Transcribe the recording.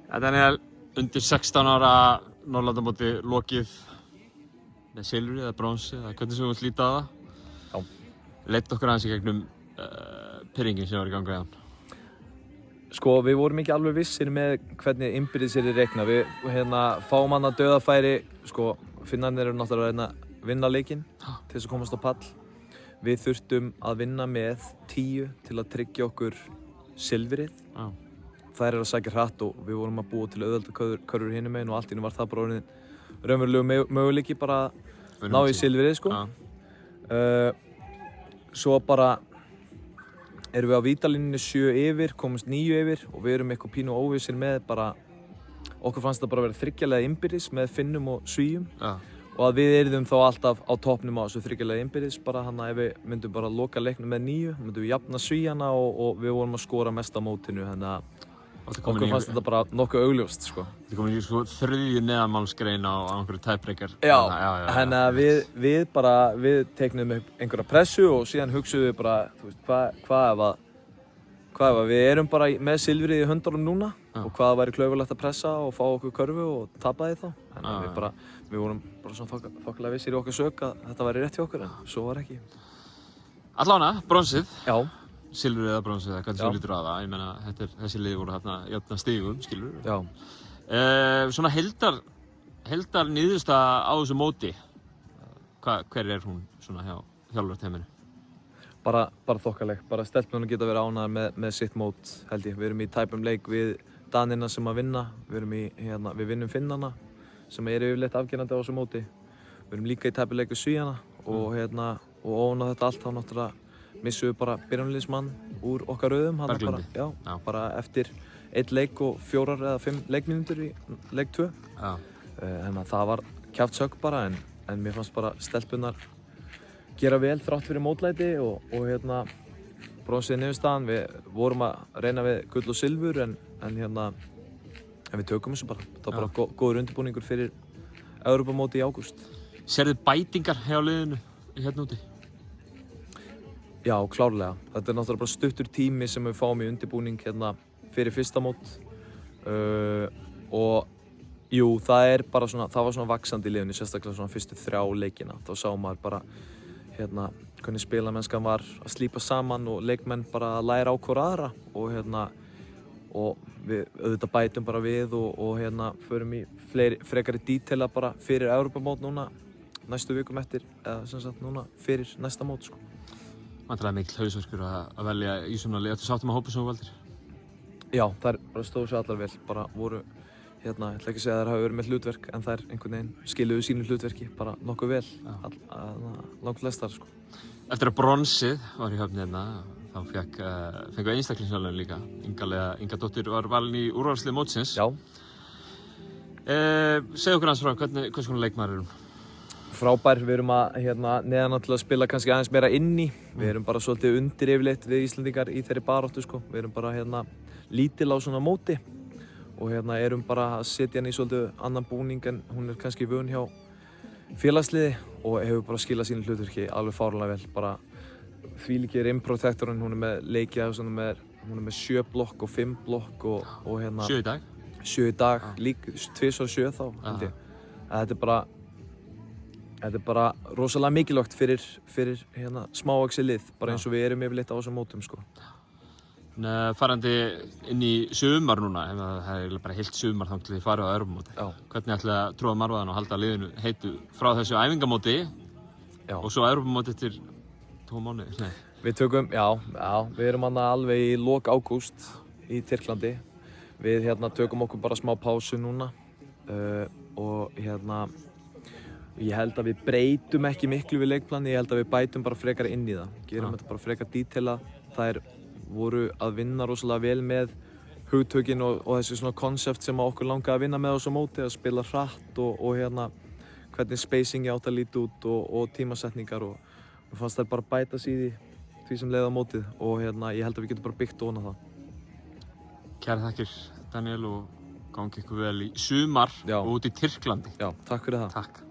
Daniel, undir 16 ára Norðurlandamóti lokið með silfri eða bronsi eða hvernig sem við vilt líta á það. Já. Leitt okkur aðeins í gegnum pirringin sem var í gangi á hann. Sko, við vorum ekki alveg vissir með hvernig innbyrðis er í reikna. Við fáum hann að dauðafæri, sko, Finnarnir eru náttúrulega að reyna að vinna leikinn til þess að komast á pall. Við þurftum að vinna með 10 til að tryggja okkur silfrið. Já. Þær eru að sækja hratt og við vorum að búa til auðvelda körfur hinum megin og allt í einu var það bara orðinn raunverulegu möguleiki bara að ná í silfrið, sko. Svo bara erum við á vítalínunni 7 yfir, komumst 9 yfir og við erum eitthvað pínu óvissir með bara, okkur fannst það bara að vera þriggjalega innbyrðis með Finnum og Svíum. Já. Og að við yrðum þá alltaf á toppnum á þessu þriggjalega innbyrðis bara hann að ef við myndum bara loka leiknum með 9, myndum við jafna Svíjana og við vorum að skora mest á mótinu, þannig að okkur fannst þetta bara nokkuð augljóst, sko. Þið komin í sko þriðju neðanmálsgrein á einhverju tiebreaker. Já, þannig að við teiknum upp einhverja pressu og síðan hugsuðum við bara, þú veist, hvað ef við erum bara með silfrið í höndunum núna og hvað væri klaufulegt að pressa og fá okkur körfu og tapa því þá. Þannig að við vorum bara svona þokkalega vissir í okkar sök að þetta væri rétt hjá okkur, en svo var ekki. Allavega, bronsið. Já. Silfrið eða bronsið, eða hvernig þú lítur á það. Ég meina, þessi lið voru þarna jafna stigum, skilur. Já. Svona heildar niðurstaða á þessu móti. Hver er hún svona hjá þjálfarteyminu? Bara þokkaleg. Bara stelpnunum geta verið ánægðar með sitt mót, held ég. Við erum í tæpum leik við Danina sem að vinna. Við vinnum Finnana sem eru yfirleitt afgerandi á þessu móti. Við erum líka í tæpum leik við Svíjana og ofan á þetta allt þá náttúrulega missum við bara byrjunarliðsmann úr okkar röðum. Berglindi. Já, bara eftir 1 leik og 4 eða 5 leikmínútur í leik 2. Já. Þannig að það var kjaftsögg bara en mér fannst bara stelpunnar gera vel þrátt fyrir mótlæti og bronsið niðurstaðan. Við vorum að reyna við gull og silfur en við tökum þessu bara. Það var bara góður undirbúningur fyrir Evrópumótið í ágúst. Sérðu bætingar hjá liðinu hérna úti? Já, klárlega. Þetta er náttúrulega bara stuttur tími sem við fáum í undirbúning fyrir fyrsta mót. Og jú, það var svona vaxandi í liðinu, sérstaklega svona fyrstu 3 leikina. Þá sá maður bara hvernig spilamennskan var að slípa saman og leikmenn bara að læra á hvor aðra og við auðvitað bætum bara við og förum í frekari detaila bara fyrir Evrópumót núna næstu vikum eftir, eða sem sagt núna fyrir næsta mót, sko. Væntanlega mikill hausverkur að velja í svona lið. Ertu sáttur með hópinn sem þú valdir? Já, þær bara stóðu sig allar vel. Bara voru, ég ætla ekki að segja að þær hafi verið með hlutverk, en þær einhvern veginn skiluðu sínu hlutverki bara nokkuð vel, langt flestar, sko. Eftir að bronsið var í höfni hérna, þá fengu einstaklingsverðlaun líka. Inga Dóttir var valin í úrvalslið mótsins. Já. Segðu okkur aðeins frá hvers konar leikmaður er hún? Frábær, við erum neðan til að spila kannski aðeins meira inn í. Við erum bara svolítið undir yfirleitt við Íslendingar í þeirri baráttu, sko. Við erum bara lítil á svona móti og erum bara að setja hann í svolítið annan búning en hún er kannski vön hjá félagsliði og hefur bara skilað sínu hlutverki alveg fáránlega vel. Bara þvílíkir rim-protectorinn, hún er með leikið, hún er með 7 blokk og 5 blokk og 7 í dag? 7 í dag, líka 2 og 7 þá, held ég. Þetta er bara rosalega mikilvægt fyrir smávaxið lið, bara eins og við erum yfirleitt á þessum mótum, sko. Farandi inn í sumar núna, það er bara heilt sumar þangað til þið farið á Evrópumóti. Hvernig ætlið að tróða marvaðan og halda liðinu heitu frá þessu æfingamóti og svo Evrópumóti eftir 2 mánuði? Nei. Við erum alveg í lok ágúst í Tyrklandi. Við tökum okkur bara smá pásu núna og ég held að við breytum ekki miklu við leikplani, ég held að við bætum bara frekar inn í það. Gerum þetta bara frekar detaila. Þær voru að vinna rosalega vel með hugtökin og þessi svona konsept sem okkur langaði að vinna með á þessu móti, að spila hratt og hvernig spacingi átt að líta út og tímasetningar og mér fannst þær bara bæta sig í því sem leið á mótið og ég held að við getum bara byggt ofan á það. Kærar þakkir, Daniel, og gangi ykkur vel í sumar og út í Tyrklandi. Já, takk fyrir það. Takk.